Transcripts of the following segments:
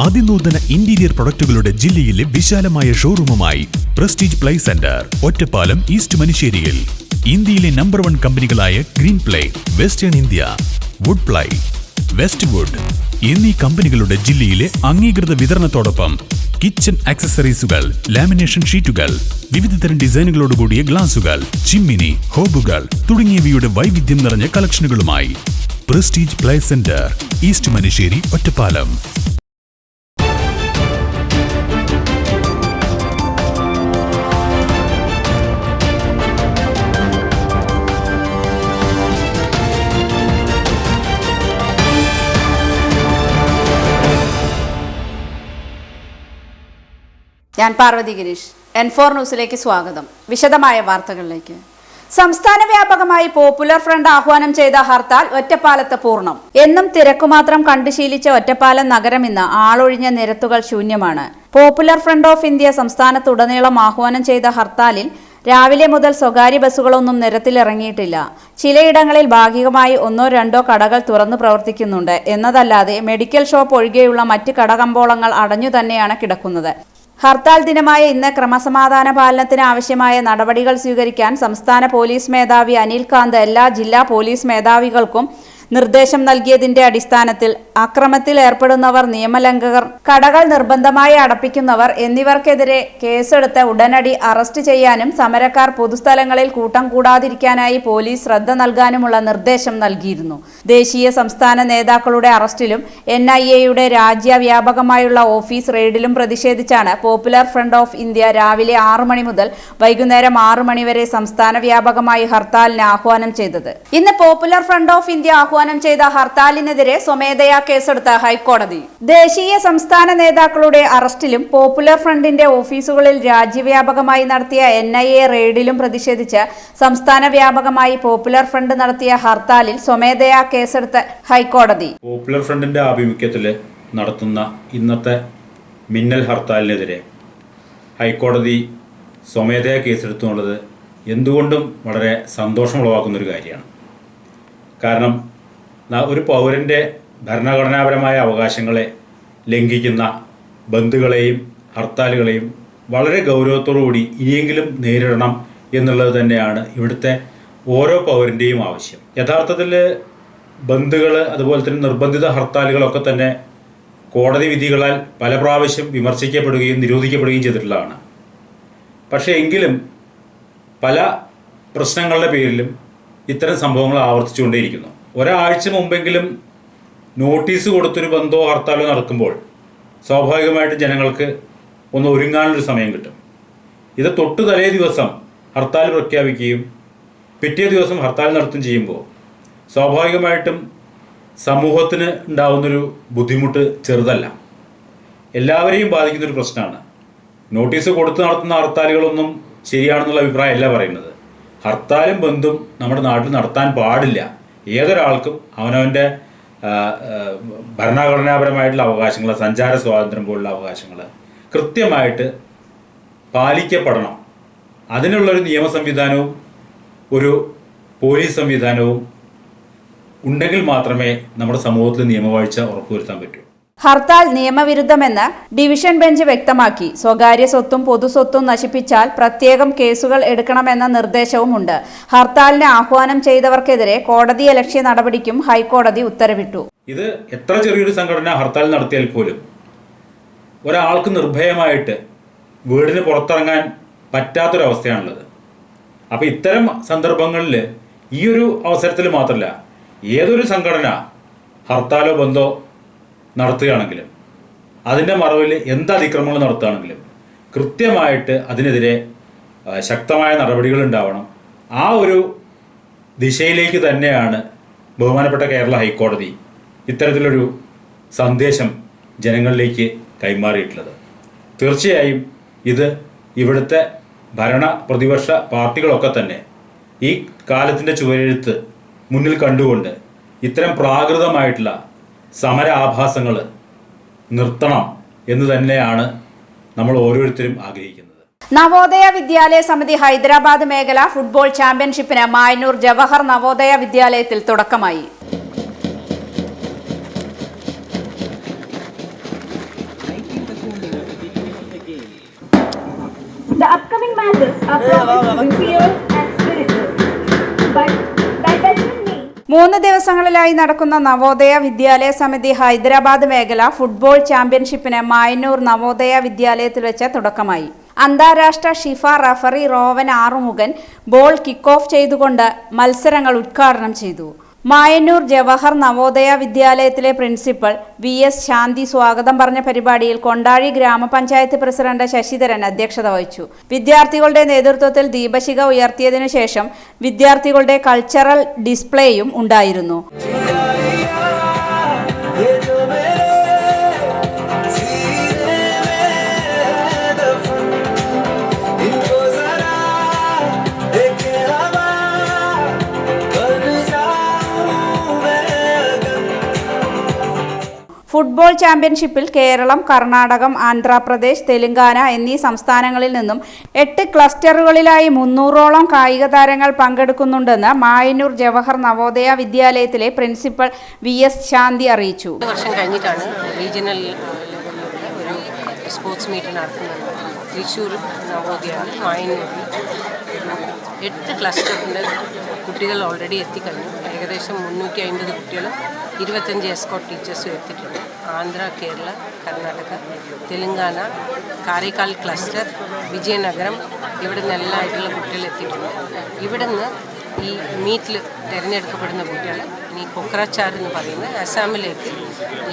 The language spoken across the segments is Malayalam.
അതിനൂതന ഇന്റീരിയർ പ്രൊഡക്റ്റുകളുടെ ജില്ലയിലെ വിശാലമായ ഷോറൂമുമായി prestige play centre, Ottapalam east മനുശ്ശേരിയിൽ. ഇന്ത്യയിലെ നമ്പർ 1 കമ്പനികളായ green play, western India, wood ply, west wood എന്നീ കമ്പനികളുടെ ജില്ലയിലെ അംഗീകൃത വിതരണത്തോടൊപ്പം കിച്ചൺ ആക്സസറീസുകൾ, ലാമിനേഷൻ ഷീറ്റുകൾ, വിവിധതരം ഡിസൈനുകളോടുകൂടിയ ഗ്ലാസുകൾ, ചിമ്മിനി, ഹോബുകൾ തുടങ്ങിയവയുടെ വൈവിധ്യം നിറഞ്ഞ കളക്ഷനുകളുമായി prestige play centre, east Manusseri, Ottapalam. ഞാൻ പാർവതി ഗിരീഷ്. N4 ന്യൂസിലേക്ക് സ്വാഗതം. വിശദമായ വാർത്തകളിലേക്ക്. സംസ്ഥാന വ്യാപകമായി പോപ്പുലർ ഫ്രണ്ട് ആഹ്വാനം ചെയ്ത ഹർത്താൽ ഒറ്റപ്പാലത്ത് പൂർണ്ണം. എന്നും തിരക്കുമാത്രം കണ്ടുശീലിച്ച ഒറ്റപ്പാലം നഗരം ഇന്ന് ആളൊഴിഞ്ഞ നിരത്തുകൾ ശൂന്യമാണ്. പോപ്പുലർ ഫ്രണ്ട് ഓഫ് ഇന്ത്യ സംസ്ഥാനത്തുടനീളം ആഹ്വാനം ചെയ്ത ഹർത്താലിൽ രാവിലെ മുതൽ സ്വകാര്യ ബസ്സുകളൊന്നും നിരത്തിലിറങ്ങിയിട്ടില്ല. ചിലയിടങ്ങളിൽ ഭാഗികമായി 1-2 കടകൾ തുറന്നു പ്രവർത്തിക്കുന്നുണ്ട് എന്നതല്ലാതെ മെഡിക്കൽ ഷോപ്പ് ഒഴികെയുള്ള മറ്റ് കടകമ്പോളങ്ങൾ അടഞ്ഞു തന്നെയാണ് കിടക്കുന്നത്. ഹർത്താൽ ദിനമായ ഇന്ന് ക്രമസമാധാന പാലനത്തിന് ആവശ്യമായ നടപടികൾ സ്വീകരിക്കാൻ സംസ്ഥാന പോലീസ് മേധാവി അനിൽ കാന്ത് എല്ലാ ജില്ലാ പോലീസ് മേധാവികൾക്കും നിർദ്ദേശം നൽകിയതിന്റെ അടിസ്ഥാനത്തിൽ അക്രമത്തിൽ ഏർപ്പെടുന്നവർ, നിയമലംഘകർ, കടകൾ നിർബന്ധമായി അടപ്പിക്കുന്നവർ എന്നിവർക്കെതിരെ കേസെടുത്ത് ഉടനടി അറസ്റ്റ് ചെയ്യാനും സമരക്കാർ പൊതുസ്ഥലങ്ങളിൽ കൂട്ടം കൂടാതിരിക്കാനായി പോലീസ് ശ്രദ്ധ നൽകാനുമുള്ള നിർദ്ദേശം നൽകിയിരുന്നു. ദേശീയ സംസ്ഥാന നേതാക്കളുടെ അറസ്റ്റിലും NIA-യുടെ രാജ്യവ്യാപകമായുള്ള ഓഫീസ് റെയ്ഡിലും പ്രതിഷേധിച്ചാണ് പോപ്പുലർ ഫ്രണ്ട് ഓഫ് ഇന്ത്യ രാവിലെ 6 മണി മുതൽ വൈകുന്നേരം 6 മണി വരെ സംസ്ഥാന വ്യാപകമായി ഹർത്താലിന് ആഹ്വാനം ചെയ്തത്. ഇന്ന് പോപ്പുലർ ഫ്രണ്ട് ഓഫ് ഇന്ത്യ ആഹ്വാനം ചെയ്ത ഹർത്താലിനെതിരെ സ്വമേധയാ കേസെടുത്ത ഹൈക്കോടതി. ദേശീയ സംസ്ഥാന നേതാക്കളുടെ അറസ്റ്റിലും പോപ്പുലർ ഫ്രണ്ടിന്റെ ഓഫീസുകളിൽ രാജ്യവ്യാപകമായി നടത്തിയ NIA റെയ്ഡിലും പ്രതിഷേധിച്ച് സംസ്ഥാന വ്യാപകമായി പോപ്പുലർ ഫ്രണ്ട് നടത്തിയ ഹർത്താലിൽ സ്വമേധയാ കേസെടുത്ത ഹൈക്കോടതി. പോപ്പുലർ ഫ്രണ്ടിന്റെ ആഭിമുഖ്യത്തിൽ നടത്തുന്ന ഇന്നത്തെ മിന്നൽ ഹർത്താലിനെതിരെ ഹൈക്കോടതി സ്വമേധയാ കേസെടുത്തുള്ളത് എന്തുകൊണ്ടും വളരെ സന്തോഷമുളവാക്കുന്നൊരു കാര്യമാണ്. കാരണം ഒരു പൗരൻ്റെ ഭരണഘടനാപരമായ അവകാശങ്ങളെ ലംഘിക്കുന്ന ബന്ദുകളെയും ഹർത്താലുകളെയും വളരെ ഗൗരവത്തോടുകൂടി ഇനിയെങ്കിലും നേരിടണം എന്നുള്ളത് തന്നെയാണ് ഇവിടുത്തെ ഓരോ പൗരൻ്റെയും ആവശ്യം. യഥാർത്ഥത്തിൽ ബന്ദുകൾ അതുപോലെ തന്നെ നിർബന്ധിത ഹർത്താലുകളൊക്കെ തന്നെ കോടതി വിധികളാൽ പല പ്രാവശ്യം വിമർശിക്കപ്പെടുകയും നിരോധിക്കപ്പെടുകയും ചെയ്തിട്ടുള്ളതാണ്. പക്ഷേ എങ്കിലും പല പ്രശ്നങ്ങളുടെ പേരിലും ഇത്തരം സംഭവങ്ങൾ ആവർത്തിച്ചുകൊണ്ടേയിരിക്കുന്നു. ഒരാഴ്ച മുമ്പെങ്കിലും നോട്ടീസ് കൊടുത്തൊരു ബന്ധോ ഹർത്താലോ നടക്കുമ്പോൾ സ്വാഭാവികമായിട്ട് ജനങ്ങൾക്ക് ഒന്ന് ഒരുങ്ങാനൊരു സമയം കിട്ടും. ഇത് തൊട്ട് തലേ ദിവസം ഹർത്താൽ പ്രഖ്യാപിക്കുകയും പിറ്റേ ദിവസം ഹർത്താൽ നടത്തുകയും ചെയ്യുമ്പോൾ സ്വാഭാവികമായിട്ടും സമൂഹത്തിന് ഉണ്ടാകുന്നൊരു ബുദ്ധിമുട്ട് ചെറുതല്ല, എല്ലാവരെയും ബാധിക്കുന്നൊരു പ്രശ്നമാണ്. നോട്ടീസ് കൊടുത്ത് നടത്തുന്ന ഹർത്താലുകളൊന്നും ശരിയാണെന്നുള്ള അഭിപ്രായമല്ല പറയുന്നത്. ഹർത്താലും ബന്ധും നമ്മുടെ നാട്ടിൽ നടത്താൻ പാടില്ല. ഏതൊരാൾക്കും അവനവൻ്റെ ഭരണഘടനാപരമായിട്ടുള്ള അവകാശങ്ങൾ, സഞ്ചാര സ്വാതന്ത്ര്യം പോലുള്ള അവകാശങ്ങൾ കൃത്യമായിട്ട് പാലിക്കപ്പെടണം. അതിനുള്ളൊരു നിയമ സംവിധാനവും ഒരു പോലീസ് സംവിധാനവും ഉണ്ടെങ്കിൽ മാത്രമേ നമ്മുടെ സമൂഹത്തിൽ നിയമവാഴ്ച ഉറപ്പുവരുത്താൻ പറ്റൂ. ഹർത്താൽ നിയമവിരുദ്ധമെന്ന് ഡിവിഷൻ ബെഞ്ച് വ്യക്തമാക്കി. സ്വകാര്യ സ്വത്തും പൊതുസ്വത്തും നശിപ്പിച്ചാൽ പ്രത്യേകം കേസുകൾ എടുക്കണമെന്ന നിർദ്ദേശവുമുണ്ട്. ഹർത്താലിന് ആഹ്വാനം ചെയ്തവർക്കെതിരെ കോടതിയലക്ഷ്യ നടപടിക്കും ഹൈക്കോടതി ഉത്തരവിട്ടു. ഇത് എത്ര ചെറിയൊരു സംഘടന ഹർത്താൽ നടത്തിയാൽ പോലും ഒരാൾക്ക് നിർഭയമായിട്ട് വീടിന് പുറത്തിറങ്ങാൻ പറ്റാത്തൊരവസ്ഥയാണുള്ളത്. അപ്പോൾ ഇത്തരം സന്ദർഭങ്ങളിൽ ഈ ഒരു അവസരത്തിൽ മാത്രമല്ല, ഏതൊരു സംഘടന ഹർത്താലോ ബന്ധോ നടത്തുകയാണെങ്കിലും അതിൻ്റെ മറവിൽ എന്ത് അതിക്രമങ്ങൾ നടത്തുകയാണെങ്കിലും കൃത്യമായിട്ട് അതിനെതിരെ ശക്തമായ നടപടികൾ ഉണ്ടാവണം. ആ ഒരു ദിശയിലേക്ക് തന്നെയാണ് ബഹുമാനപ്പെട്ട കേരള ഹൈക്കോടതി ഇത്തരത്തിലൊരു സന്ദേശം ജനങ്ങളിലേക്ക് കൈമാറിയിട്ടുള്ളത്. തീർച്ചയായും ഇത് ഇവിടുത്തെ ഭരണ പ്രതിപക്ഷ പാർട്ടികളൊക്കെ തന്നെ ഈ കാലത്തിൻ്റെ ചുവരെഴുത്ത് മുന്നിൽ കണ്ടുകൊണ്ട് ഇത്തരം പ്രാകൃതമായിട്ടുള്ള സമര ആഭാസങ്ങൾ നിർത്തണം എന്ന് തന്നെയാണ് നമ്മൾ ഓരോരുത്തരും ആഗ്രഹിക്കുന്നത്. നവോദയ വിദ്യാലയ സമിതി ഹൈദരാബാദ് മേഖല ഫുട്ബോൾ ചാമ്പ്യൻഷിപ്പിന് മായന്നൂർ ജവഹർ നവോദയ വിദ്യാലയത്തിൽ തുടക്കമായി. The upcoming matches are promised fierce and spirited, but that doesn't mean 3 ദിവസങ്ങളിലായി നടക്കുന്ന നവോദയ വിദ്യാലയ സമിതി ഹൈദരാബാദ് മേഖല ഫുട്ബോൾ ചാമ്പ്യൻഷിപ്പിന് മായന്നൂർ നവോദയ വിദ്യാലയത്തിൽ വെച്ച് തുടക്കമായി. അന്താരാഷ്ട്ര FIFA referee Rovan Arumughan ball kick off ചെയ്തുകൊണ്ട് മത്സരങ്ങൾ ഉദ്ഘാടനം ചെയ്തു. മായന്നൂർ ജവഹർ നവോദയ വിദ്യാലയത്തിലെ പ്രിൻസിപ്പൽ VS ശാന്തി സ്വാഗതം പറഞ്ഞ പരിപാടിയിൽ കൊണ്ടാഴി ഗ്രാമപഞ്ചായത്ത് പ്രസിഡന്റ് ശശിധരൻ അധ്യക്ഷത വഹിച്ചു. വിദ്യാർത്ഥികളുടെ നേതൃത്വത്തിൽ ദീപശിഖ ഉയർത്തിയതിനു ശേഷം വിദ്യാർത്ഥികളുടെ കൾച്ചറൽ ഡിസ്പ്ലേയും ഉണ്ടായിരുന്നു. ഫുട്ബോൾ ചാമ്പ്യൻഷിപ്പിൽ കേരളം, കർണാടകം, ആന്ധ്രാപ്രദേശ്, തെലങ്കാന എന്നീ സംസ്ഥാനങ്ങളിൽ നിന്നും 8 ക്ലസ്റ്ററുകളിലായി 300ഓളം കായിക താരങ്ങൾ പങ്കെടുക്കുന്നുണ്ടെന്ന് മായന്നൂർ ജവഹർ നവോദയ വിദ്യാലയത്തിലെ പ്രിൻസിപ്പൽ VS ശാന്തി അറിയിച്ചു. വർഷം കഴിഞ്ഞിട്ടാണ് റീജിയണൽ ഒരു സ്പോർട്സ് മീറ്റ് നടത്തുന്നത്. തൃശ്ശൂർ നവോദയ മായന്നൂരിൽ 8 ക്ലസ്റ്ററിൻ്റെ കുട്ടികൾ ഓൾറെഡി എത്തിക്കഴിഞ്ഞു. ഏകദേശം 350 കുട്ടികളും 25 എസ്കോട്ട് ടീച്ചേഴ്സും എത്തിയിട്ടുണ്ട്. ആന്ധ്ര, കേരള, കർണാടക, തെലങ്കാന, കാരൈക്കാൽ ക്ലസ്റ്റർ, വിജയനഗരം ഇവിടെ നിന്നെല്ലാമായിട്ടുള്ള കുട്ടികൾ എത്തിയിട്ടുണ്ട്. ഇവിടുന്ന് ഈ മീറ്റിൽ തിരഞ്ഞെടുക്കപ്പെടുന്ന കുട്ടികൾ ഇനി കൊക്രാച്ചാർ എന്ന് പറയുന്ന അസാമിലേക്ക്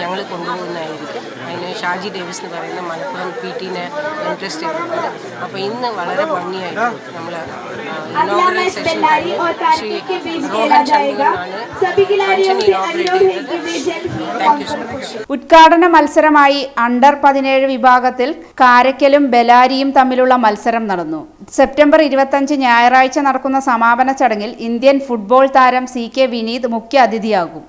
ഞങ്ങൾ കൊണ്ടുപോകുന്നതായിരിക്കും. അതിന് ഷാജി ഡേവിസ് എന്ന് പറയുന്ന മലപ്പുറം PT-നെ ഇൻട്രസ്റ്റ് ചെയ്തിട്ടുണ്ട്. അപ്പോൾ ഇന്ന് വളരെ ഭംഗിയായിട്ട് നമ്മൾ ഇനോഗ്രൽ സെഷൻ കഴിഞ്ഞ് ശ്രീ റോഹൻ ചന്ദ്രനാണ് ഫംഗ്ഷൻ ഇനോഗ്രേറ്റ് ചെയ്തത്. Thank you so much. ഉദ്ഘാടന മത്സരമായി അണ്ടർ 17 വിഭാഗത്തിൽ കാരയ്ക്കലും ബെലാരിയും തമ്മിലുള്ള മത്സരം നടന്നു. സെപ്റ്റംബർ 25 ഞായറാഴ്ച നടക്കുന്ന സമാപന ചടങ്ങിൽ ഇന്ത്യൻ ഫുട്ബോൾ താരം CK വിനീത് മുഖ്യ അതിഥിയാകും.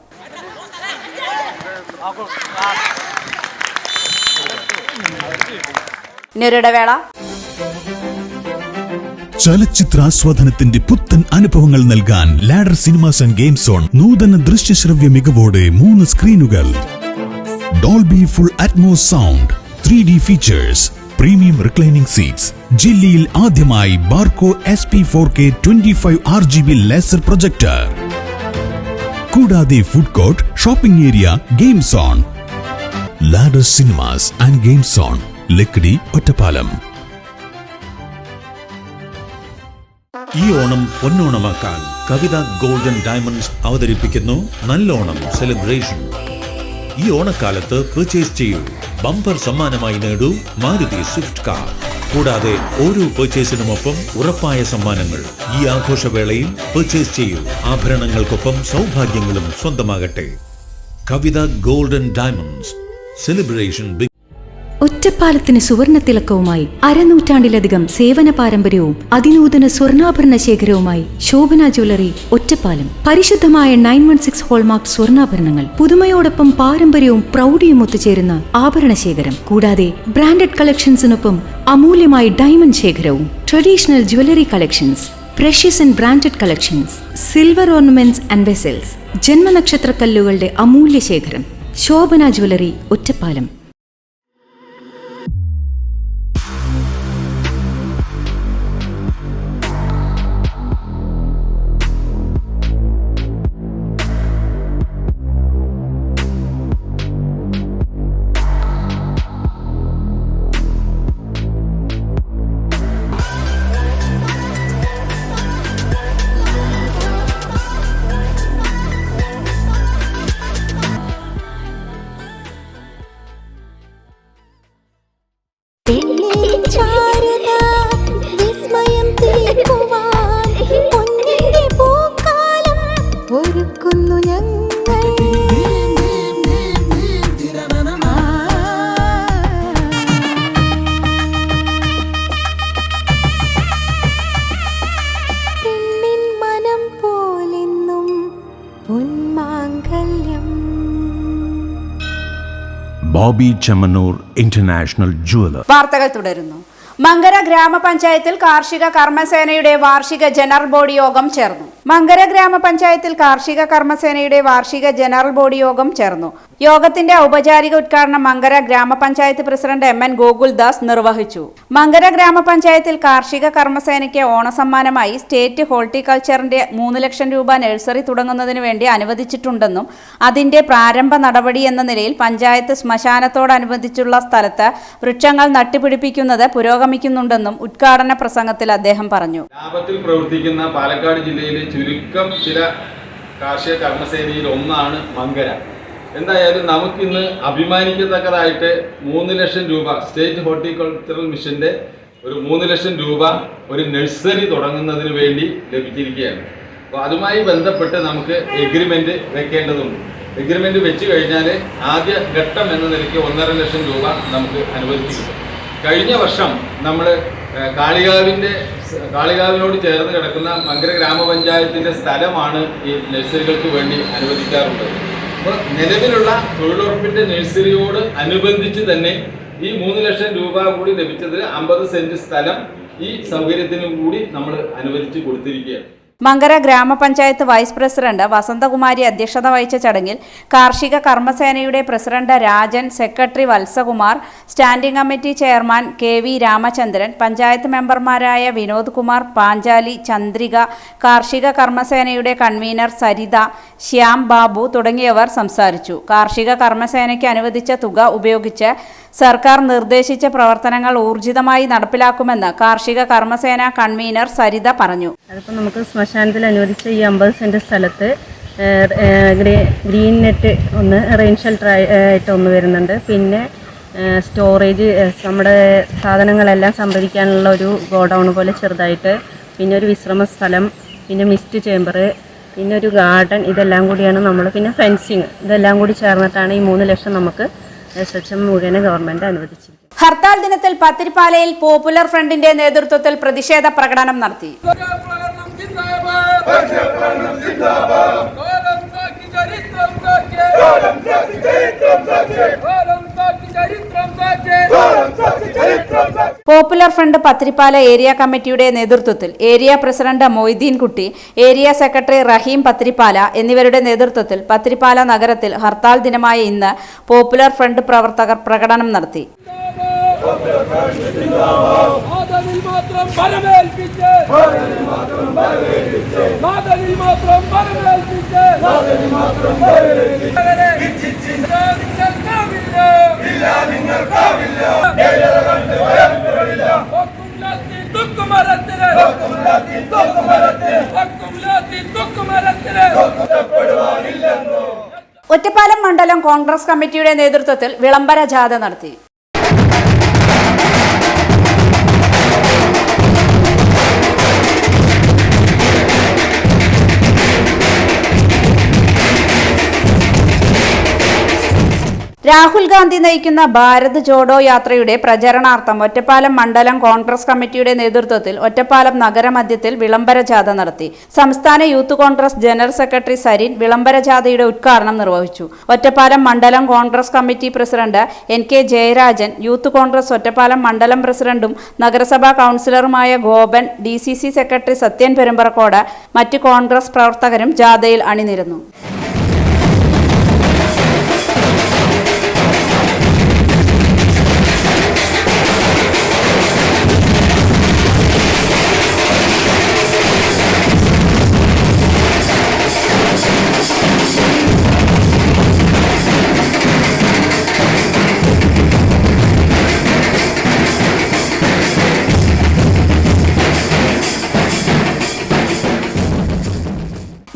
നിരുടവേള. ചലച്ചിത്രാസ്വാദനത്തിന്റെ പുത്തൻ അനുഭവങ്ങൾ നൽകാൻ ladder cinemas and game zone നൂതന ദൃശ്യശ്രവ്യ മികവോടെ 3 സ്ക്രീനുകൾ, Dolby full Atmos sound, 3D features, premium reclining seats. ജില്ലയിൽ ആദ്യമായി Barco SP4K 25 RGB laser projector. കൂടാതെ food court, shopping area, game zone. Ladder cinemas and game zone, Lakkidi, Ottapalam. ഈ ഓണം പൊന്നോണമാക്കാൻ കവിത ഗോൾഡൻ ഡയമണ്ട്സ് അവതരിപ്പിക്കുന്നു നല്ലോണം സെലിബ്രേഷൻ. ഈ ഓണക്കാലത്ത് പർച്ചേസ് ചെയ്യൂ, ബമ്പർ സമ്മാനമായി നേടൂ മാരുതി സ്വിഫ്റ്റ് കാർ. കൂടാതെ ഓരോ പർച്ചേസിനുമൊപ്പം ഉറപ്പായ സമ്മാനങ്ങൾ. ഈ ആഘോഷവേളയിൽ പർച്ചേസ് ചെയ്യൂ, ആഭരണങ്ങൾക്കൊപ്പം സൗഭാഗ്യങ്ങളും സ്വന്തമാകട്ടെ. കവിത ഗോൾഡൻ ഡയമണ്ട്സ്, സെലിബ്രേഷൻ. ഒറ്റപ്പാലത്തിന് സുവർണ തിളക്കവുമായി 1/2 നൂറ്റാണ്ടിലധികം സേവന പാരമ്പര്യവും അതിനൂതന സ്വർണ്ണാഭരണ ശേഖരവുമായി ശോഭന ജ്വല്ലറി ഒറ്റപ്പാലം. പരിശുദ്ധമായ 916 ഹോൾമാർക്ക് സ്വർണ്ണാഭരണങ്ങൾ, പുതുമയോടൊപ്പം പാരമ്പര്യവും പ്രൗഢിയും ഒത്തുചേരുന്ന ആഭരണ ശേഖരം. കൂടാതെ ബ്രാൻഡഡ് കളക്ഷൻസിനൊപ്പം അമൂല്യമായ ഡയമണ്ട് ശേഖരവും. Traditional jewellery collections, precious and branded collections, silver ornaments and vessels, ജന്മനക്ഷത്ര കല്ലുകളുടെ അമൂല്യ ശേഖരം. Shobhana jewellery Ottapalam. Bobby Chemmanur international jeweller. വാർത്തകൾ തുടരുന്നു. മങ്കര ഗ്രാമപഞ്ചായത്തിൽ കാർഷിക കർമ്മസേനയുടെ വാർഷിക ജനറൽ ബോഡി യോഗം ചേർന്നു. മങ്കര ഗ്രാമപഞ്ചായത്തിൽ കാർഷിക കർമ്മസേനയുടെ വാർഷിക ജനറൽ ബോഡി യോഗം ചേർന്നു. യോഗത്തിന്റെ ഔപചാരിക ഉദ്ഘാടനം മങ്കര ഗ്രാമപഞ്ചായത്ത് പ്രസിഡന്റ് MN ഗോകുൽദാസ് നിർവഹിച്ചു. മങ്കര ഗ്രാമപഞ്ചായത്തിൽ കാർഷിക കർമ്മസേനയ്ക്ക് ഓണസമ്മാനമായി സ്റ്റേറ്റ് ഹോർട്ടിക്കൾച്ചറിന്റെ 3 ലക്ഷം രൂപ നഴ്സറി തുടങ്ങുന്നതിന് വേണ്ടി അനുവദിച്ചിട്ടുണ്ടെന്നും അതിന്റെ പ്രാരംഭ നടപടി എന്ന നിലയിൽ പഞ്ചായത്ത് ശ്മശാനത്തോടനുബന്ധിച്ചുള്ള സ്ഥലത്ത് വൃക്ഷങ്ങൾ നട്ടുപിടിപ്പിക്കുന്നത് പുരോഗമിക്കുന്നുണ്ടെന്നും ഉദ്ഘാടന പ്രസംഗത്തിൽ അദ്ദേഹം പറഞ്ഞു. ലാഭത്തിൽ പ്രവർത്തിക്കുന്ന പാലക്കാട് ജില്ലയിലെ ചുരുക്കം ചില കാർഷിക കർമ്മസേനയിൽ ഒന്നാണ് മങ്കര. എന്തായാലും നമുക്കിന്ന് അഭിമാനിക്കത്തക്കതായിട്ട് 3 ലക്ഷം രൂപ സ്റ്റേറ്റ് ഹോർട്ടിക്കൾച്ചറൽ മിഷന്റെ ഒരു 3 ലക്ഷം രൂപ ഒരു നഴ്സറി തുടങ്ങുന്നതിന് വേണ്ടി ലഭിച്ചിരിക്കുകയാണ്. അപ്പോൾ അതുമായി ബന്ധപ്പെട്ട് നമുക്ക് എഗ്രിമെന്റ് വെക്കേണ്ടതുണ്ട്. എഗ്രിമെന്റ് വെച്ച് കഴിഞ്ഞാൽ ആദ്യ ഘട്ടം എന്ന നിലയ്ക്ക് 1.5 ലക്ഷം രൂപ നമുക്ക് അനുവദിച്ചിട്ടുണ്ട്. കഴിഞ്ഞ വർഷം നമ്മൾ കാളികാവിനോട് ചേർന്ന് കിടക്കുന്ന മങ്കര ഗ്രാമപഞ്ചായത്തിൻ്റെ സ്ഥലമാണ് ഈ നഴ്സറികൾക്ക് വേണ്ടി അനുവദിക്കാറുള്ളത്. അപ്പോൾ നിലവിലുള്ള തൊഴിലുറപ്പിൻ്റെ നഴ്സറിയോട് അനുബന്ധിച്ച് തന്നെ ഈ 3 ലക്ഷം രൂപ കൂടി ലഭിച്ചതിൽ 50 സെന്റ് സ്ഥലം ഈ സൗകര്യത്തിനും കൂടി നമ്മൾ അനുവദിച്ച് കൊടുത്തിരിക്കുകയാണ്. മങ്കര ഗ്രാമപഞ്ചായത്ത് വൈസ് പ്രസിഡന്റ് വസന്തകുമാരി അധ്യക്ഷത വഹിച്ച ചടങ്ങിൽ കാർഷിക കർമ്മസേനയുടെ president Rajan, secretary Valsakumar, standing committee chairman KV Ramachandran, panchayat മെമ്പർമാരായ വിനോദ് കുമാർ, പാഞ്ചാലി, ചന്ദ്രിക, കാർഷിക കർമ്മസേനയുടെ കൺവീനർ സരിത, ശ്യാം ബാബു തുടങ്ങിയവർ സംസാരിച്ചു. കാർഷിക കർമ്മസേനയ്ക്ക് അനുവദിച്ച തുക ഉപയോഗിച്ച് സർക്കാർ നിർദ്ദേശിച്ച പ്രവർത്തനങ്ങൾ ഊർജിതമായി നടപ്പിലാക്കുമെന്ന് കാർഷിക കർമ്മസേന കൺവീനർ സരിത പറഞ്ഞു. അതിപ്പോൾ നമുക്ക് ശ്മശാനത്തിൽ അനുവദിച്ച ഈ 50 സെന്റ് സ്ഥലത്ത് ഗ്രീൻ നെറ്റ് ഒന്ന്, റെയിൻ ഷെൽട്ടർ ആയിട്ട് ഒന്ന് വരുന്നുണ്ട്. പിന്നെ സ്റ്റോറേജ്, നമ്മുടെ സാധനങ്ങളെല്ലാം സംഭരിക്കാനുള്ള ഒരു ഗോഡൗൺ പോലെ ചെറുതായിട്ട്, പിന്നെ ഒരു വിശ്രമ സ്ഥലം, പിന്നെ മിസ്റ്റ് ചേംബർ, പിന്നെ ഒരു ഗാർഡൻ, ഇതെല്ലാം കൂടിയാണ് നമ്മൾ, പിന്നെ ഫെൻസിങ്, ഇതെല്ലാം കൂടി ചേർന്നിട്ടാണ് ഈ 3 ലക്ഷം നമുക്ക് SHM മുഖേന ഗവൺമെന്റ് അനുവദിച്ചിരിക്കുന്നത്. ഹർത്താൽ ദിനത്തിൽ പത്തിരിപ്പാലയിൽ പോപ്പുലർ ഫ്രണ്ടിന്റെ നേതൃത്വത്തിൽ പ്രതിഷേധ പ്രകടനം നടത്തി. പോപ്പുലർ ഫ്രണ്ട് പത്തിരിപ്പാല ഏരിയ കമ്മിറ്റിയുടെ നേതൃത്വത്തിൽ ഏരിയ പ്രസിഡന്റ് മൊയ്തീൻ കുട്ടി, ഏരിയ സെക്രട്ടറി റഹീം പത്തിരിപ്പാല എന്നിവരുടെ നേതൃത്വത്തിൽ പത്തിരിപ്പാല നഗരത്തിൽ ഹർത്താൽ ദിനമായ ഇന്ന് പോപ്പുലർ ഫ്രണ്ട് പ്രവർത്തകർ പ്രകടനം നടത്തി. ഒറ്റപ്പാലം മണ്ഡലം കോൺഗ്രസ് കമ്മിറ്റിയുടെ നേതൃത്വത്തിൽ വിളംബര ജാഥ നടത്തി. രാഹുൽ ഗാന്ധി നയിക്കുന്ന ഭാരത് ജോഡോ യാത്രയുടെ പ്രചരണാർത്ഥം ഒറ്റപ്പാലം മണ്ഡലം കോൺഗ്രസ് കമ്മിറ്റിയുടെ നേതൃത്വത്തിൽ ഒറ്റപ്പാലം നഗരമധ്യത്തിൽ വിളംബര ജാഥ നടത്തി. സംസ്ഥാന youth Congress general secretary Sarin വിളംബര ജാഥയുടെ ഉദ്ഘാടനം നിർവഹിച്ചു. ഒറ്റപ്പാലം മണ്ഡലം Congress committee president NK Jayarajan, youth Congress Ottapalam മണ്ഡലം പ്രസിഡന്റും നഗരസഭാ കൗൺസിലറുമായ ഗോപൻ, DCC സെക്രട്ടറി സത്യൻ പെരുമ്പറക്കോട്, മറ്റ് കോൺഗ്രസ് പ്രവർത്തകരും ജാഥയിൽ അണിനിരന്നു.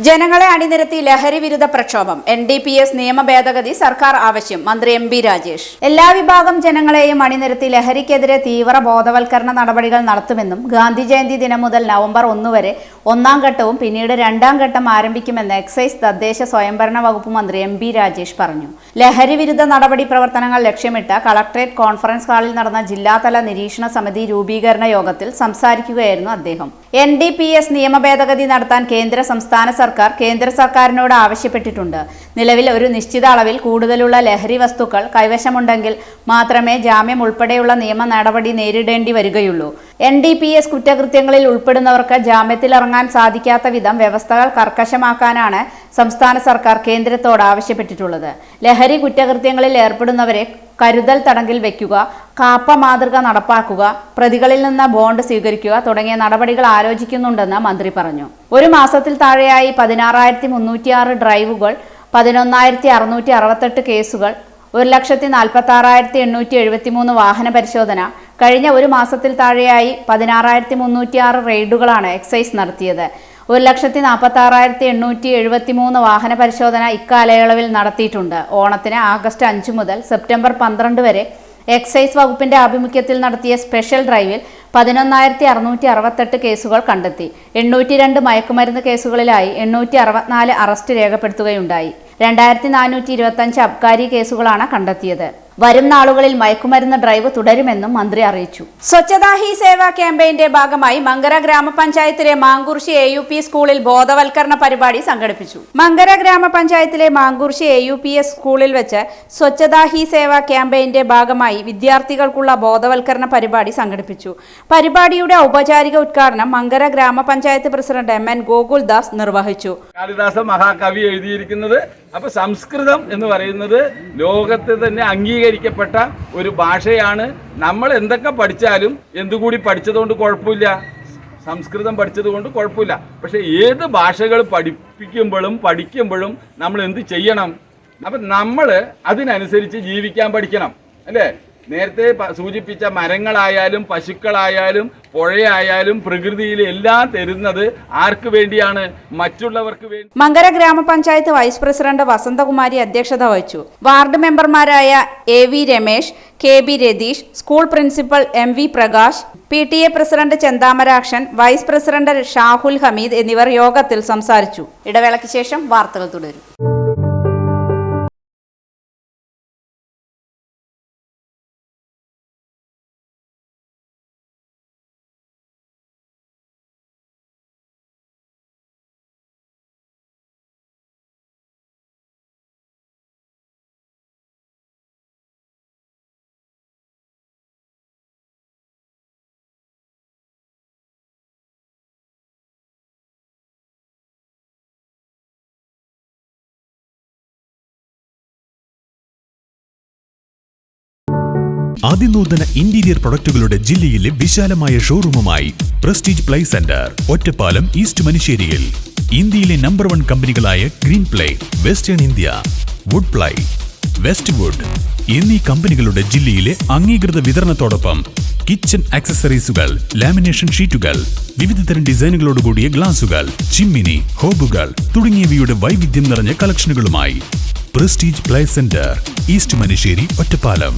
ജനങ്ങളെ അണിനിരത്തി ലഹരി വിരുദ്ധ പ്രക്ഷോഭം. NDPS നിയമ ഭേദഗതി സർക്കാർ ആവശ്യം. മന്ത്രി MB രാജേഷ്. എല്ലാ വിഭാഗം ജനങ്ങളെയും അണിനിരത്തി ലഹരിക്കെതിരെ തീവ്ര ബോധവൽക്കരണ നടപടികൾ നടത്തുമെന്നും ഗാന്ധി ജയന്തി ദിനം മുതൽ നവംബർ 1 വരെ 1ാം ഘട്ടവും പിന്നീട് 2ാം ഘട്ടം ആരംഭിക്കുമെന്ന് എക്സൈസ് തദ്ദേശ സ്വയംഭരണ വകുപ്പ് മന്ത്രി MB രാജേഷ് പറഞ്ഞു. ലഹരി വിരുദ്ധ നടപടി പ്രവർത്തനങ്ങൾ ലക്ഷ്യമിട്ട് കളക്ടറേറ്റ് കോൺഫറൻസ് ഹാളിൽ നടന്ന ജില്ലാതല നിരീക്ഷണ സമിതി രൂപീകരണ യോഗത്തിൽ സംസാരിക്കുകയായിരുന്നു അദ്ദേഹം. NDPS നിയമ ഭേദഗതി നടത്താൻ കേന്ദ്ര സംസ്ഥാന സർക്കാർ കേന്ദ്ര സർക്കാരിനോട് ആവശ്യപ്പെട്ടിട്ടുണ്ട്. നിലവിൽ ഒരു നിശ്ചിത അളവിൽ കൂടുതലുള്ള ലഹരി വസ്തുക്കൾ കൈവശമുണ്ടെങ്കിൽ മാത്രമേ ജാമ്യം ഉൾപ്പെടെയുള്ള നിയമ നടപടി നേരിടേണ്ടി വരികയുള്ളൂ. NDPS കുറ്റകൃത്യങ്ങളിൽ ഉൾപ്പെടുന്നവർക്ക് ജാമ്യത്തിലിറങ്ങാൻ സാധിക്കാത്ത വിധം വ്യവസ്ഥകൾ കർക്കശമാക്കാനാണ് സംസ്ഥാന സർക്കാർ കേന്ദ്രത്തോട് ആവശ്യപ്പെട്ടിട്ടുള്ളത്. ലഹരി കുറ്റകൃത്യങ്ങളിൽ ഏർപ്പെടുന്നവരെ കരുതൽ തടങ്കിൽ വയ്ക്കുക, കാപ്പ മാതൃക നടപ്പാക്കുക, പ്രതികളിൽ നിന്ന് ബോണ്ട് സ്വീകരിക്കുക തുടങ്ങിയ നടപടികൾ ആലോചിക്കുന്നുണ്ടെന്ന് മന്ത്രി പറഞ്ഞു. ഒരു മാസത്തിൽ താഴെയായി 16,306 ഡ്രൈവുകൾ, 11,668 കേസുകൾ, 1,46,873 വാഹന പരിശോധന, കഴിഞ്ഞ ഒരു മാസത്തിൽ താഴെയായി 16,306 റെയ്ഡുകളാണ് എക്സൈസ് നടത്തിയത്. 1,46,873 വാഹന പരിശോധന ഇക്കാലയളവിൽ നടത്തിയിട്ടുണ്ട്. ഓണത്തിന് ആഗസ്റ്റ് 5 മുതൽ സെപ്റ്റംബർ 12 വരെ എക്സൈസ് വകുപ്പിന്റെ ആഭിമുഖ്യത്തിൽ നടത്തിയ സ്പെഷ്യൽ ഡ്രൈവിൽ 11,668 കേസുകൾ കണ്ടെത്തി. 802 മയക്കുമരുന്ന് കേസുകളിലായി 864 അറസ്റ്റ് രേഖപ്പെടുത്തുകയുണ്ടായി. 2,425 അബ്കാരി കേസുകളാണ് കണ്ടെത്തിയത്. വരും നാളുകളിൽ മയക്കുമരുന്ന് ഡ്രൈവ് തുടരുമെന്നും മന്ത്രി അറിയിച്ചു. സ്വച്ഛതാ ഹി സേവ ക്യാമ്പയിന്റെ ഭാഗമായി മങ്കര ഗ്രാമപഞ്ചായത്തിലെ മാങ്കുർശി AUP സ്കൂളിൽ ബോധവൽക്കരണ പരിപാടി സംഘടിപ്പിച്ചു. മങ്കര ഗ്രാമപഞ്ചായത്തിലെ മാങ്കുർശി AUPS സ്കൂളിൽ വെച്ച് സ്വച്ഛതാ ഹി സേവ ക്യാമ്പയിന്റെ ഭാഗമായി വിദ്യാർത്ഥികൾക്കുള്ള ബോധവൽക്കരണ പരിപാടി സംഘടിപ്പിച്ചു. പരിപാടിയുടെ ഔപചാരിക ഉദ്ഘാടനം മങ്കര ഗ്രാമപഞ്ചായത്ത് പ്രസിഡന്റ് MN ഗോകുൽദാസ് നിർവഹിച്ചു. കാളിദാസ മഹാകവി എഴുതിയിരിക്കുന്നത് അപ്പൊ സംസ്കൃതം എന്ന് പറയുന്നത് ലോകത്തെ തന്നെ അംഗീകരിക്കപ്പെട്ട ഒരു ഭാഷയാണ്. നമ്മൾ എന്തൊക്കെ പഠിച്ചാലും എന്തുകൂടി പഠിച്ചതുകൊണ്ട് കുഴപ്പമില്ല, സംസ്കൃതം പഠിച്ചത് കൊണ്ട് കുഴപ്പമില്ല. പക്ഷെ ഏത് ഭാഷകൾ പഠിക്കുമ്പോഴും നമ്മൾ എന്ത് ചെയ്യണം? അപ്പം നമ്മൾ അതിനനുസരിച്ച് ജീവിക്കാൻ പഠിക്കണം, അല്ലേ? നേരത്തെ സൂചിപ്പിച്ച മരങ്ങളായാലും പശുക്കളായാലും പുഴയായാലും പ്രകൃതിയിൽ എല്ലാം തരുന്നത് ആർക്ക് വേണ്ടിയാണ്? മറ്റുള്ളവർക്ക് വേണ്ടി. മങ്കര ഗ്രാമപഞ്ചായത്ത് വൈസ് പ്രസിഡന്റ് വസന്തകുമാരി അധ്യക്ഷത വഹിച്ചു. വാർഡ് മെമ്പർമാരായ AV Ramesh, KB Ratheesh, school principal MV Prakash, PTA president Chenthamarakshan, vice president Shahul Hameed എന്നിവർ യോഗത്തിൽ സംസാരിച്ചു. ഇടവേളയ്ക്ക് ശേഷം വാർത്തകൾ തുടരും. അതിനൂതന ഇന്റീരിയർ പ്രൊഡക്റ്റുകളുടെ ജില്ലയിലെ വിശാലമായ ഷോറൂമുമായി prestige ply centre, Ottapalam east മനുശ്ശേരിയിൽ. ഇന്ത്യയിലെ നമ്പർ 1 കമ്പനികളായ green play, western India, wood ply, west wood എന്നീ കമ്പനികളുടെ ജില്ലയിലെ അംഗീകൃത വിതരണത്തോടൊപ്പം കിച്ചൺ ആക്സസറീസുകൾ, ലാമിനേഷൻ ഷീറ്റുകൾ, വിവിധതരം ഡിസൈനുകളോടുകൂടിയ ഗ്ലാസുകൾ, ചിമ്മിനി, ഹോബുകൾ തുടങ്ങിയവയുടെ വൈവിധ്യം നിറഞ്ഞ കളക്ഷനുകളുമായി prestige ply centre, east Manusseri, Ottapalam.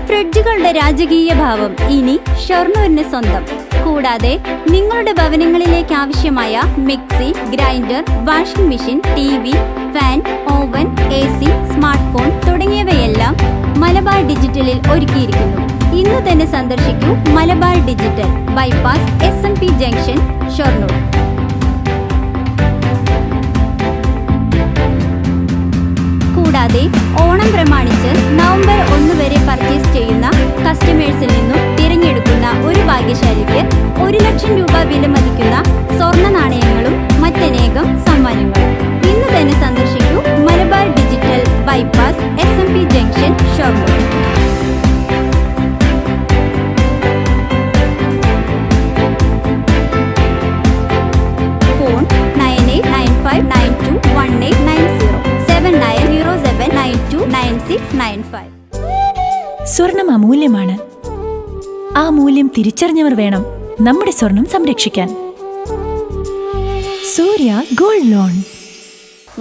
ഫ്രിഡ്ജുകളുടെ രാജകീയ ഭാവം ഇനി ഷൊർണൂരിന് സ്വന്തം. കൂടാതെ നിങ്ങളുടെ ഭവനങ്ങളിലേക്ക് ആവശ്യമായ mixie, grinder, washing machine, TV, fan, oven, AC, smart phone തുടങ്ങിയവയെല്ലാം മലബാർ ഡിജിറ്റലിൽ ഒരുക്കിയിരിക്കുന്നു. ഇന്ന് തന്നെ സന്ദർശിക്കൂ Malabar digital, bypass SMP junction, Shoranur. കൂടാതെ ഓണം പ്രമാണിച്ച് നവംബർ 1 വരെ പർച്ചേസ് ചെയ്യുന്ന കസ്റ്റമേഴ്സിൽ നിന്നും തിരഞ്ഞെടുക്കുന്ന ഒരു ഭാഗ്യശാലിക്ക് 1,00,000 രൂപ വില മതിക്കുന്ന സ്വർണ്ണ നാണയങ്ങളും മറ്റനേകം സമ്മാനങ്ങളും. ഇന്ന് തന്നെ സന്ദർശിക്കൂ Malabar digital, bypass SMP junction, Shoranur. Phone 9895921890 7907929695. സ്വർണം അമൂല്യമാണ്. ആ മൂല്യം തിരിച്ചറിഞ്ഞവർ വേണം നമ്മുടെ സ്വർണം സംരക്ഷിക്കാൻ. സൂര്യ ഗോൾഡ് ലോൺ.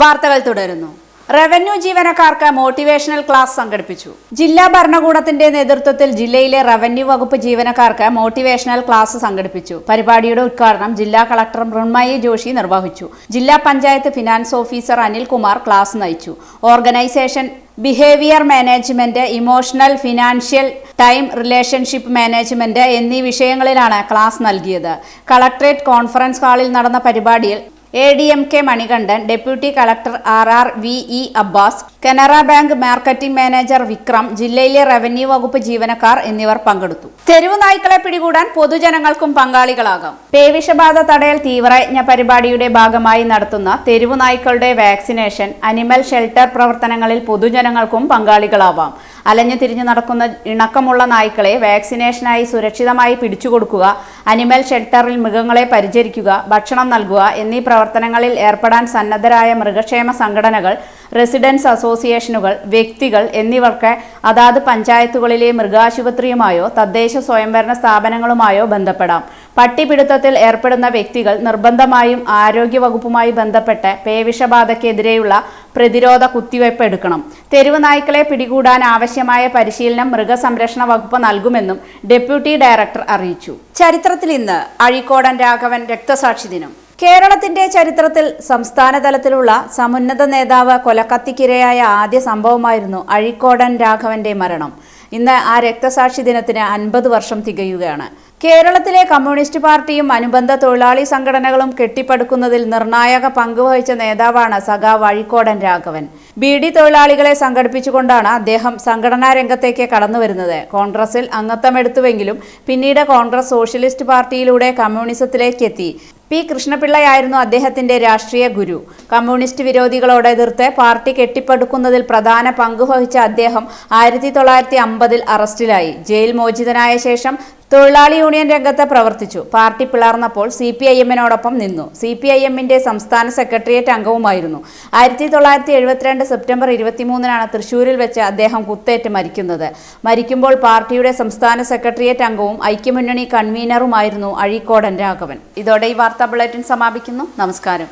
വാർത്തകൾ തുടരുന്നു. റവന്യൂ ജീവനക്കാർക്ക് മോട്ടിവേഷണൽ ക്ലാസ് സംഘടിപ്പിച്ചു. ജില്ലാ ഭരണകൂടത്തിന്റെ നേതൃത്വത്തിൽ ജില്ലയിലെ റവന്യൂ വകുപ്പ് ജീവനക്കാർക്ക് മോട്ടിവേഷണൽ ക്ലാസ് സംഘടിപ്പിച്ചു. പരിപാടിയുടെ ഉദ്ഘാടനം ജില്ലാ കളക്ടർ മൃണ്മയി ജോഷി നിർവഹിച്ചു. ജില്ലാ panchayat finance officer Anilkumar class നയിച്ചു. Organisation, behaviour management, emotional, financial, time relationship management എന്നീ വിഷയങ്ങളിലാണ് ക്ലാസ് നൽകിയത്. കളക്ടറേറ്റ് കോൺഫറൻസ് ഹാളിൽ നടന്ന പരിപാടിയിൽ ADMK Manikandan, deputy collector RRVE Abbas, Canara bank marketing manager Vikram, ജില്ലയിലെ റവന്യൂ വകുപ്പ് ജീവനക്കാർ എന്നിവർ പങ്കെടുത്തു. തെരുവു നായ്ക്കളെ പിടികൂടാൻ പൊതുജനങ്ങൾക്കും പങ്കാളികളാകാം. പേവിഷബാധ തടയൽ തീവ്രയജ്ഞ പരിപാടിയുടെ ഭാഗമായി നടത്തുന്ന തെരുവു നായ്ക്കളുടെ വാക്സിനേഷൻ, അനിമൽ ഷെൽട്ടർ പ്രവർത്തനങ്ങളിൽ പൊതുജനങ്ങൾക്കും പങ്കാളികളാവാം. അലഞ്ഞു തിരിഞ്ഞു നടക്കുന്ന ഇണക്കമുള്ള നായ്ക്കളെ വാക്സിനേഷനായി സുരക്ഷിതമായി പിടിച്ചുകൊടുക്കുക, അനിമൽ ഷെൽട്ടറിൽ മൃഗങ്ങളെ പരിചരിക്കുക, ഭക്ഷണം നൽകുക എന്നീ പ്രവർത്തനങ്ങളിൽ ഏർപ്പെടാൻ സന്നദ്ധരായ മൃഗക്ഷേമ സംഘടനകൾ, റെസിഡൻസ് അസോസിയേഷനുകൾ, വ്യക്തികൾ എന്നിവർക്ക് അതാത് പഞ്ചായത്തുകളിലെ മൃഗാശുപത്രിയുമായോ തദ്ദേശ സ്വയംഭരണ സ്ഥാപനങ്ങളുമായോ ബന്ധപ്പെടാം. പട്ടിപിടുത്തത്തിൽ ഏർപ്പെടുന്ന വ്യക്തികൾ നിർബന്ധമായും ആരോഗ്യവകുപ്പുമായി ബന്ധപ്പെട്ട് പേവിഷബാധയ്ക്കെതിരെയുള്ള പ്രതിരോധ കുത്തിവയ്പ് എടുക്കണം. തെരുവ് നായ്ക്കളെ പിടികൂടാൻ ആവശ്യമായ പരിശീലനം മൃഗസംരക്ഷണ വകുപ്പ് നൽകുമെന്നും ഡെപ്യൂട്ടി ഡയറക്ടർ അറിയിച്ചു. ചരിത്രത്തിൽ ഇന്ന് അഴീക്കോടൻ രാഘവൻ രക്തസാക്ഷി ദിനം. കേരളത്തിന്റെ ചരിത്രത്തിൽ സംസ്ഥാന തലത്തിലുള്ള സമുന്നത നേതാവ് കൊലക്കത്തിക്കിരയായ ആദ്യ സംഭവമായിരുന്നു അഴീക്കോടൻ രാഘവന്റെ മരണം. ഇന്ന് ആ രക്തസാക്ഷി ദിനത്തിന് 50 വർഷം തികയുകയാണ്. കേരളത്തിലെ കമ്മ്യൂണിസ്റ്റ് പാർട്ടിയും അനുബന്ധ തൊഴിലാളി സംഘടനകളും കെട്ടിപ്പടുക്കുന്നതിൽ നിർണായക പങ്കുവഹിച്ച നേതാവാണ് സഖാവ് അഴീക്കോടൻ രാഘവൻ. ബീഡി തൊഴിലാളികളെ സംഘടിപ്പിച്ചുകൊണ്ടാണ് അദ്ദേഹം സംഘടനാ രംഗത്തേക്ക് കടന്നുവരുന്നത്. കോൺഗ്രസിൽ അംഗത്വമെടുത്തുവെങ്കിലും പിന്നീട് കോൺഗ്രസ് സോഷ്യലിസ്റ്റ് പാർട്ടിയിലൂടെ കമ്മ്യൂണിസത്തിലേക്ക് എത്തി. P. കൃഷ്ണപിള്ളയായിരുന്നു അദ്ദേഹത്തിന്റെ രാഷ്ട്രീയ ഗുരു. കമ്മ്യൂണിസ്റ്റ് വിരോധികളോട് എതിർത്ത് പാർട്ടി കെട്ടിപ്പടുക്കുന്നതിൽ പ്രധാന പങ്കുവഹിച്ച അദ്ദേഹം 1950 അറസ്റ്റിലായി. ജയിൽ മോചിതനായ ശേഷം തൊഴിലാളി യൂണിയൻ രംഗത്ത് പ്രവർത്തിച്ചു. പാർട്ടി പിളർന്നപ്പോൾ CPIM-നോടൊപ്പം നിന്നു. CPIM-ന്റെ സംസ്ഥാന സെക്രട്ടേറിയറ്റ് അംഗവുമായിരുന്നു. 1972 സെപ്റ്റംബർ 23-നാണ് തൃശൂരിൽ വെച്ച് അദ്ദേഹം കുത്തേറ്റ് മരിക്കുന്നത്. മരിക്കുമ്പോൾ പാർട്ടിയുടെ സംസ്ഥാന സെക്രട്ടേറിയറ്റ് അംഗവും ഐക്യമുന്നണി കൺവീനറുമായിരുന്നു അഴീക്കോടൻ രാഘവൻ. ഇതോടെ ഈ വാർത്താ ബുള്ളറ്റിൻ സമാപിക്കുന്നു. നമസ്കാരം.